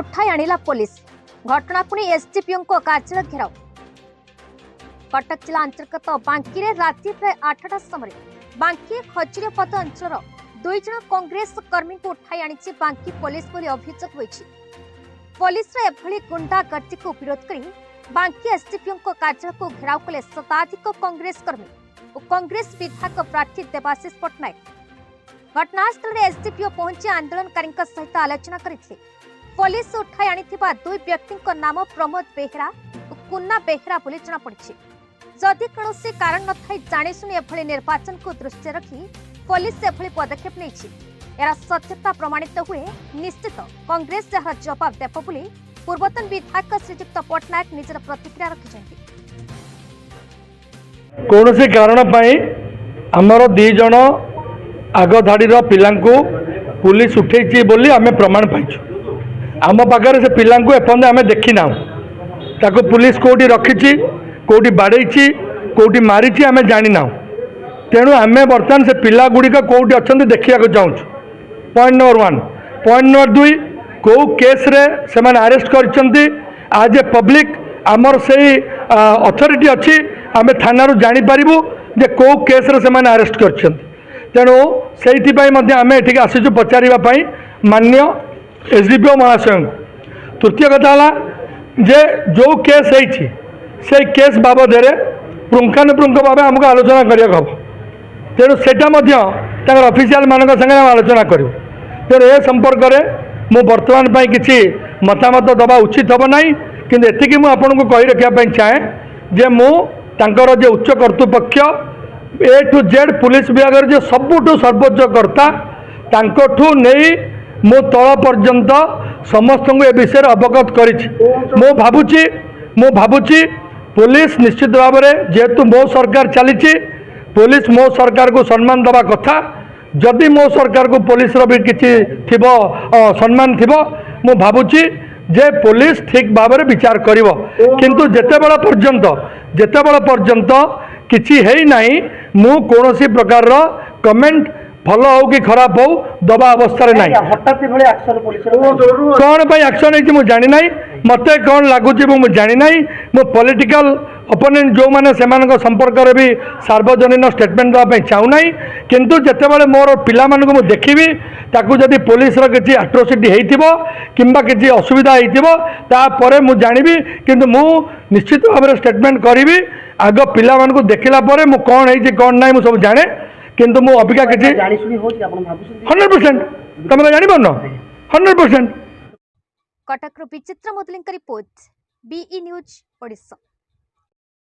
उठाई आणिला पुलिस। घटना पुणी एसडीपीओ कार्यालय घेराव। कटक जिला अंतर्गत बांकी रे राति प्राय 8टा समय बांकी खजुरीपद अंचल 2 जन कांग्रेस कर्मी को उठाई आनी बांकी पुलिस बोली अभियोग होइछि। पुलिस रे एभली गुंडागर्दी को विरोध करी बांकी एसडीपीओ कार्यालय को घेराव कले शताधिक कांग्रेस कर्मी और कांग्रेस विधायक प्रार्थी देवाशीष पट्टनायक। घटनास्थल में एसडीपीओ पहुंची आंदोलनकारी सहित आलोचना करथिले। पुलिस उठाई आनिथिबा 2 व्यक्ति नाम प्रमोद बेहेरा और कुन्ना बेहेरा बोली जना पड़िछि। जदि कौनसी कारण न थाई जाणीशुणी एभली निर्वाचन को दृष्टि रखी पुलिस एभली पदक्षेप नेछि। एरा सत्यता प्रमाणित हुए निश्चित कांग्रेस जहार जवाब देब बोली पूर्वतन विधायक श्रीजुक्त पट्टनायक निजर प्रतिक्रिया रखिछन्ति। कौनसी कारण पाई हमर 2 जन आग धाड़ीर पिलांकु पुलिस उठेछि बोली आमे प्रमाण पाइछु। आम पाखरे से पिलांकु एपंदे आमे देखि ना ताको पुलिस कोठी रखिछि कोठी बाड़ेछि कोठी मारिछि आमे जानि ना। तेणु आमे वर्तमान से पिला गुड़िक कोठी अछन्ति देखिया को चाहूछु। Point number 1। पॉइंट नंबर 2 को केस रे से माने अरेस्ट करछन्ति आज ए पब्लिक आमर सेही अथॉरिटी अछि आमे थाना रु जानि परिबु जे को केस रे से माने अरेस्ट करछन्ति। तेणु से आम एठिक आसीचु पचारिबा पई मान्य एसडीपीओ महाशय। तृतीय कथा जे जो केस है से केस बाबद पुंखानुपुंख भाव आमको आलोचना करिया हम। तेणु सेटा ऑफिशियल मान संगे आलोचना करूँ। तेणु ए संपर्क में मु बर्तमान किसी मतामत दबा उचित हम ना कि एतिकी मुझे आपको कही रखापी चाहे जे मुझे जे उच्च कर्तृपक्ष ए टू जेड पुलिस विभाग जो सबुठू सर्वोच्च कर्ता तांकोठू नहीं मु तल पर्यंत समस्त को ए विषय अवगत करिछि। मु भाबुची पुलिस निश्चित भाव में जेहेतु मो सरकार चली पुलिस मो सरकार को सम्मान दबा कथा। जदि मो सरकार को पुलिस भी किसी थिबो सम्मान थिबो मु भाबुची जे पुलिस ठीक भाव में विचार करिवो। किंतु जेतेबेला पर्यंत किछि हेई नाही मु कोनोसी प्रकार रो कमेंट भल हो कि खराब हो दबा अवस्था रे नाही। हठात भले एक्शन पुलिस कौन पे एक्शन है मु जानि नाही। मते कौन लागुची मु जानि नाही। मु पॉलिटिकल ओपोनेंट जो माने सेमानक संपर्क रे भी सार्वजनिक स्टेटमेंट दबा चाहू नाही। किंतु जेतेबेले मोर पिला मान को मु देखिबी ताकू जदि पुलिस रो किछि एट्रोसिटी हेइथिबो किंबा किछि असुविधा हेइथिबो ता परे मु जानिबी। किंतु मु निश्चित भाव में स्टेटमेंट करिबी। आग पिला मान को देखिला परे मु कोन हेइछि कोन नाही मु सब जाने। किंतु मु अबिका किछि 100% तुम जानि पारन 100%। कटक विचित्र मुदलिंग रिपोर्ट बीई न्यूज ओडिशा।